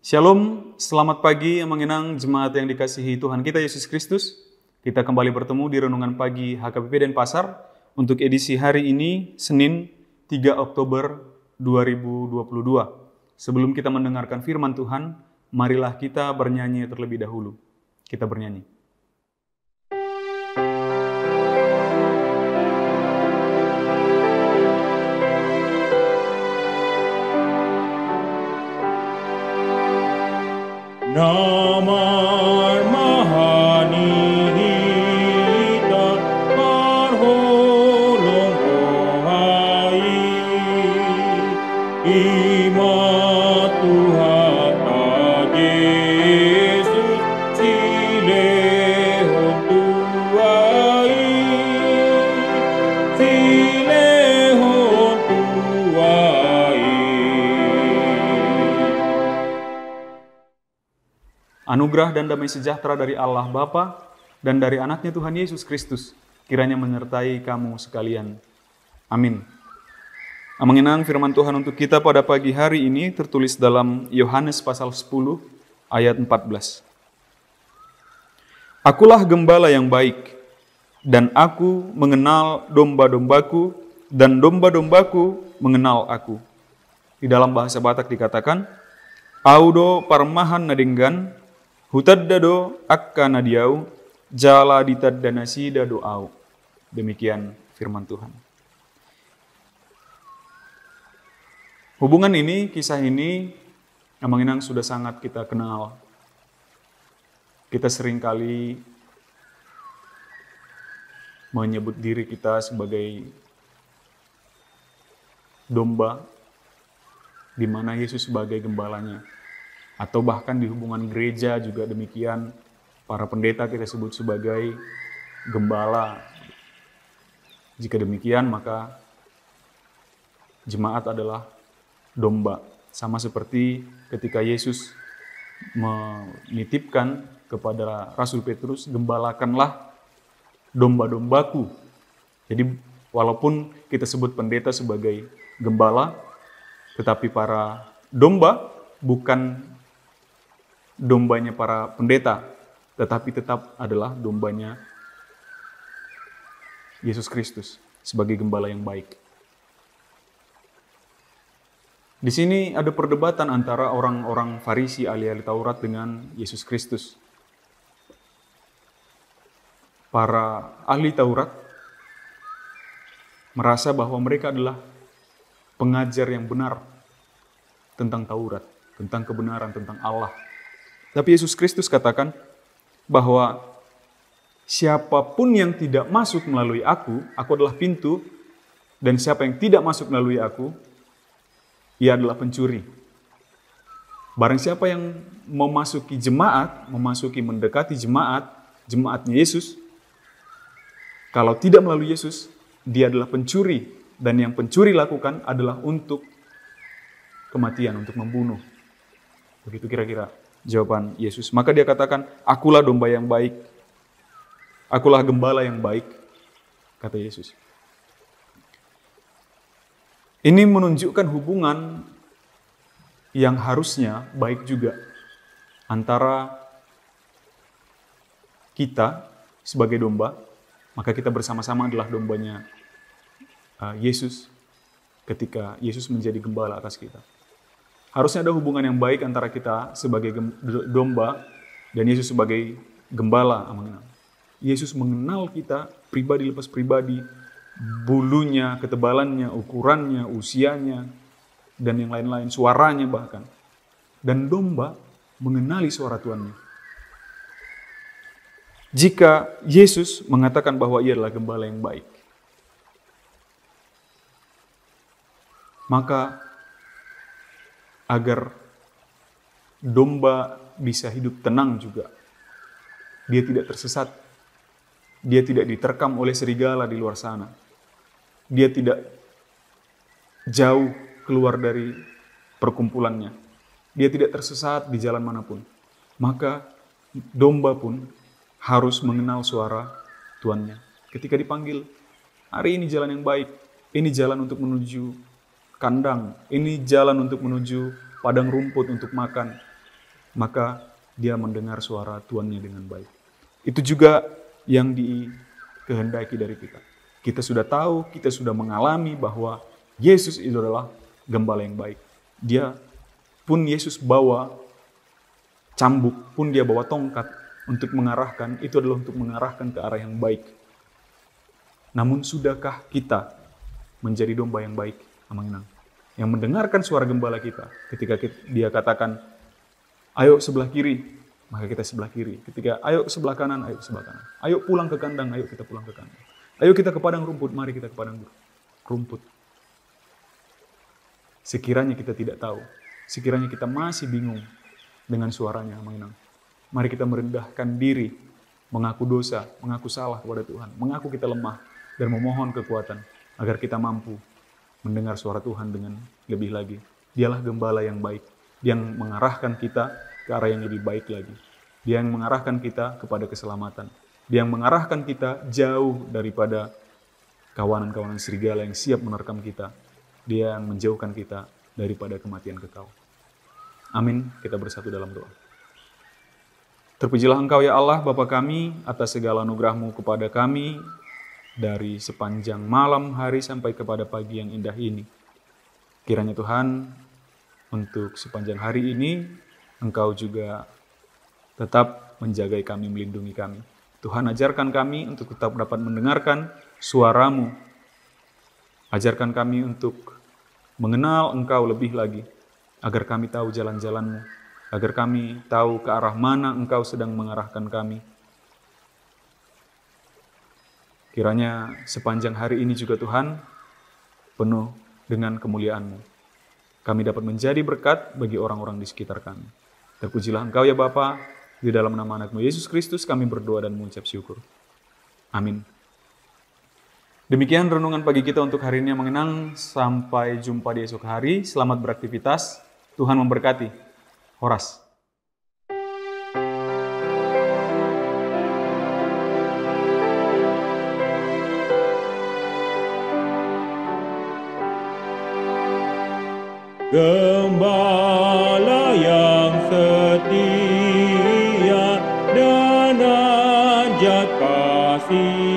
Shalom, selamat pagi Mengenang jemaat yang dikasihi Tuhan kita Yesus Kristus. Kita kembali bertemu di Renungan Pagi HKBP Denpasar untuk edisi hari ini, Senin 3 Oktober 2022. Sebelum kita mendengarkan firman Tuhan, marilah kita bernyanyi terlebih dahulu. Kita bernyanyi. Namar mahanihita marholong kohai ima Tuhan Yesus silehon tuai Anugerah dan damai sejahtera dari Allah Bapa dan dari anaknya Tuhan Yesus Kristus kiranya menyertai kamu sekalian. Amin. Mengenang firman Tuhan untuk kita pada pagi hari ini tertulis dalam Yohanes pasal 10 ayat 14. Akulah gembala yang baik, dan aku mengenal domba-dombaku, dan domba-dombaku mengenal aku. Di dalam bahasa Batak dikatakan, Audo parmahan nadenggan, hutaddado akka nadiau, jala ditaddanasida doau. Demikian firman Tuhan. Hubungan ini, kisah ini, Mengenang sudah sangat kita kenal. Kita seringkali menyebut diri kita sebagai domba, di mana Yesus sebagai gembalanya. Atau bahkan di hubungan gereja juga demikian, para pendeta kita sebut sebagai gembala. Jika demikian maka jemaat adalah domba. Sama seperti ketika Yesus menitipkan kepada Rasul Petrus, gembalakanlah domba-dombaku. Jadi walaupun kita sebut pendeta sebagai gembala, tetapi para domba bukan dombanya para pendeta, tetapi tetap adalah dombanya Yesus Kristus sebagai gembala yang baik. Di sini ada perdebatan antara orang-orang Farisi ahli-ahli Taurat dengan Yesus Kristus. Para ahli Taurat merasa bahwa mereka adalah pengajar yang benar tentang Taurat, tentang kebenaran, tentang Allah. Tapi Yesus Kristus katakan bahwa siapapun yang tidak masuk melalui aku adalah pintu, dan siapa yang tidak masuk melalui aku, ia adalah pencuri. Barang siapa yang memasuki jemaat, mendekati jemaatnya Yesus, kalau tidak melalui Yesus, dia adalah pencuri. Dan yang pencuri lakukan adalah untuk kematian, untuk membunuh. Begitu kira-kira jawaban Yesus. Maka dia katakan, akulah domba yang baik. Akulah gembala yang baik, kata Yesus. Ini menunjukkan hubungan yang harusnya baik juga antara kita sebagai domba, maka kita bersama-sama adalah dombanya Yesus ketika Yesus menjadi gembala atas kita. Harusnya ada hubungan yang baik antara kita sebagai domba dan Yesus sebagai gembala. Yesus mengenal kita pribadi lepas pribadi, bulunya, ketebalannya, ukurannya, usianya, dan yang lain-lain, suaranya bahkan. Dan domba mengenali suara tuannya. Jika Yesus mengatakan bahwa ia adalah gembala yang baik, maka agar domba bisa hidup tenang juga, dia tidak tersesat, dia tidak diterkam oleh serigala di luar sana, dia tidak jauh keluar dari perkumpulannya, dia tidak tersesat di jalan manapun, maka domba pun harus mengenal suara tuannya. Ketika dipanggil, hari ini jalan yang baik, ini jalan untuk menuju kandang, ini jalan untuk menuju padang rumput untuk makan. maka dia mendengar suara tuannya dengan baik. Itu juga yang dikehendaki dari kita. Kita sudah tahu, kita sudah mengalami bahwa Yesus itu adalah gembala yang baik. Dia pun Yesus bawa cambuk, pun dia bawa tongkat untuk mengarahkan, itu adalah untuk mengarahkan ke arah yang baik. Namun sudahkah kita menjadi domba yang baik, Amanginang? Yang mendengarkan suara gembala kita ketika dia katakan, ayo sebelah kiri, maka kita sebelah kiri. Ketika ayo sebelah kanan, ayo sebelah kanan. Ayo pulang ke kandang, ayo kita pulang ke kandang. Ayo kita ke padang rumput, mari kita ke padang rumput. Sekiranya kita tidak tahu, sekiranya kita masih bingung dengan suaranya, Amanginang, mari kita merendahkan diri, mengaku dosa, mengaku salah kepada Tuhan, mengaku kita lemah, dan memohon kekuatan agar kita mampu mendengar suara Tuhan dengan lebih lagi. Dialah gembala yang baik, yang mengarahkan kita ke arah yang lebih baik lagi. Dia yang mengarahkan kita kepada keselamatan. Dia yang mengarahkan kita jauh daripada kawanan-kawanan serigala yang siap menerkam kita. Dia yang menjauhkan kita daripada kematian kekal. Amin. Kita bersatu dalam doa. Terpujilah Engkau ya Allah, Bapa kami, atas segala anugerah-Mu kepada kami, dari sepanjang malam hari sampai kepada pagi yang indah ini. Kiranya Tuhan, untuk sepanjang hari ini, Engkau juga tetap menjagai kami, melindungi kami. Tuhan, ajarkan kami untuk tetap dapat mendengarkan suara-Mu. Ajarkan kami untuk mengenal Engkau lebih lagi, agar kami tahu jalan-jalan-Mu, agar kami tahu ke arah mana Engkau sedang mengarahkan kami. Kiranya sepanjang hari ini juga Tuhan, penuh dengan kemuliaan-Mu. Kami dapat menjadi berkat bagi orang-orang di sekitar kami. Terpujilah Engkau ya Bapa, di dalam nama anak-Mu Yesus Kristus kami berdoa dan mengucap syukur. Amin. Demikian renungan pagi kita untuk hari ini, Amanginang. Sampai jumpa di esok hari. Selamat beraktivitas. Tuhan memberkati. Horas. Gembala yang setia dan ajak kasih